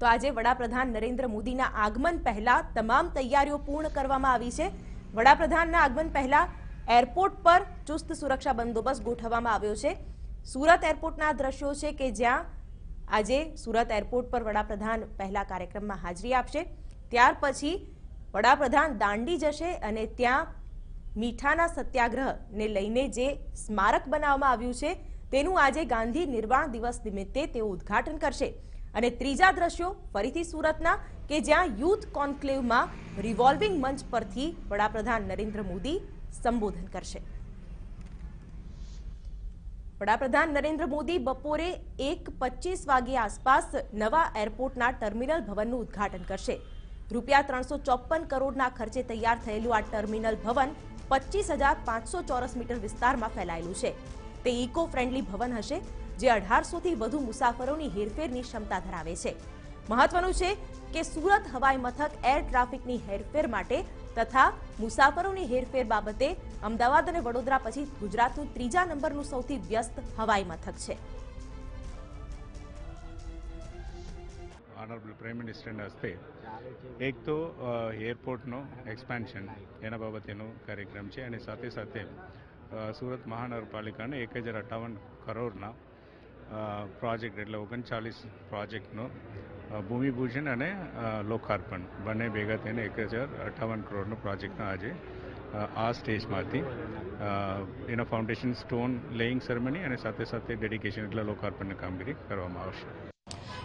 તો આજે વડાપ્રધાન નરેન્દ્ર મોદીના આગમન પહેલા તમામ તૈયારીઓ પૂર્ણ કરવામાં આવી છે। વડાપ્રધાનના આગમન પહેલા એરપોર્ટ પર ચુસ્ત સુરક્ષા બંદોબસ્ત ગોઠવવામાં આવ્યો છે। સુરત એરપોર્ટના દ્રશ્યો છે કે જ્યાં આજે સુરત એરપોર્ટ પર વડાપ્રધાન પહેલા કાર્યક્રમમાં હાજરી આપશે। ત્યાર પછી વડાપ્રધાન દાંડી જશે અને ત્યાં મીઠાના સત્યાગ્રહને લઈને જે સ્મારક બનાવવામાં આવ્યું છે તેનું આજે ગાંધી નિર્વાણ દિવસ નિમિત્તે તેઓ ઉદ્ઘાટન કરશે। અને ત્રીજા દ્રશ્યો ફરીથી સુરતના કે જ્યાં યુથ કોન્ક્લેવમાં રિવોલ્વિંગ મંચ પરથી વડાપ્રધાન નરેન્દ્ર મોદી સંબોધન કરશે। વડાપ્રધાન નરેન્દ્ર મોદી બપોરે 1:25 વાગ્યા આસપાસ નવા એરપોર્ટના ટર્મિનલ ભવનનું ઉદ્ઘાટન કરશે। રૂપિયા 354 કરોડના ખર્ચે તૈયાર થયેલું આ ટર્મિનલ ભવન 25,500 ચોરસ મીટર વિસ્તારમાં ફેલાયેલું છે। તે ઇકો ફ્રેન્ડલી ભવન હશે જે 1800થી વધુ મુસાફરોની હેરફેરની ક્ષમતા ધરાવે છે। મહત્વનું છે કે સુરત હવાઈ મથક એર ટ્રાફિકની હેરફેર માટે તથા મુસાફરોની હેરફેર બાબતે અમદાવાદ અને વડોદરા પછી ગુજરાતનું 3જા નંબરનું સૌથી વ્યસ્ત હવાઈ મથક છે। ऑनरेबल प्राइम मिनिस्टर हस्ते एक तो एरपोर्टनो एक्सपेन्शन एना बाबतेनो कार्यक्रम है और साथे साथे सूरत महानगरपालिका ने 1058 करोड़ना प्रोजेक्ट एटले 39 प्रोजेक्टनो भूमिपूजन और लोकार्पण बने भेगा थईने 1058 करोड़नो प्रोजेक्ट आज आ स्टेज में एना फाउंडेशन स्टोन लेइंग सेरेमनी और साथे साथे डेडिकेशन एटले लोकार्पण कामगीरी करवामां आवशे।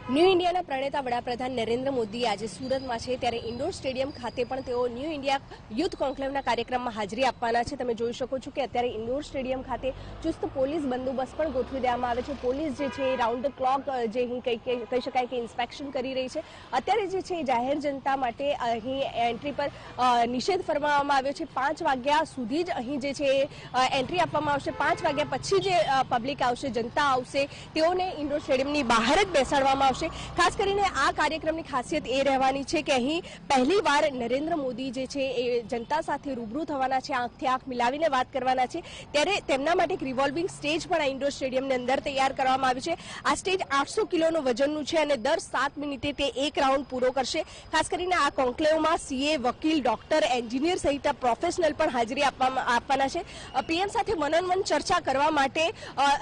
न्यू इंडियाना प्रणेता वडाप्रधान नरेंद्र मोदी आज सूरत में है त्यारे इंडोर स्टेडियम खाते पण तेओ न्यू इंडिया यूथ कॉन्क्लेवना कार्यक्रम में हाजरी आपवाना छे। तमे जोई शको छो के अत्यारे इंडोर स्टेडियम खाते चुस्त पोलीस बंदोबस्त पण गोठवी देवामां आवे छे। पोलीस जे छे राउंड ध क्लॉक जे कही शकाय के इंस्पेक्शन करी रही छे। अत्यारे जे छे जाहेर जनता माटे अहीं एंट्री पर निषेध फरमाववामां आव्यो छे। 5 वाग्या सुधी ज अहीं जे छे एंट्री आपवामां आवशे। 5 वाग्या पछी जे पब्लिक आवशे जनता आवशे तेओने इंडोर स्टेडियमनी बहार ज बेसाडवामां आवशे। खास करीने आ कार्यक्रमनी खासियत ए रहेवानी छे के અહીં પહેલીવાર નરેન્દ્ર મોદી જે છે એ જનતા સાથે રૂબરૂ થવાના છે, આંખથી આંખ મિલાવીને વાત કરવાના છે। ત્યારે તેમના માટે એક રિવોલ્વિંગ સ્ટેજ પણ આ ઇન્ડોર સ્ટેડિયમની અંદર તૈયાર કરવામાં આવ્યું છે। આ સ્ટેજ 800 કિલોનું વજનનું છે અને દર 7 મિનિટે તે એક રાઉન્ડ પૂરો કરશે। ખાસ કરીને આ કોન્ક્લેવમાં સીએ, વકીલ, ડોક્ટર, એન્જિનિયર સહિત પ્રોફેશનલ પણ હાજરી આપવાના છે। પીએમ સાથે વન ઓન વન ચર્ચા કરવા માટે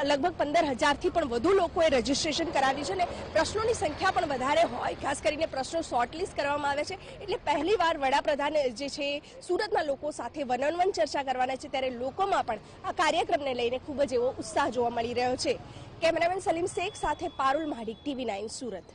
લગભગ 15,000થી પણ વધુ લોકોએ રજીસ્ટ્રેશન કરાવ્યું છે અને પ્રશ્નોની संख्या पण वधारे होय। खास करीने प्रश्नों शॉर्टलिस्ट करवामां आवे छे એટલે પહેલીવાર વડાપ્રધાન જે છે સુરતના લોકો સાથે વન ઓન વન ચર્ચા કરવાના છે। ત્યારે લોકોમાં પણ આ કાર્યક્રમને લઈને ખૂબ જ એવો ઉત્સાહ જોવા મળી રહ્યો છે। કેમેરામેન સલીમ શેખ સાથે પારુલ માડિક, TV9 સુરત।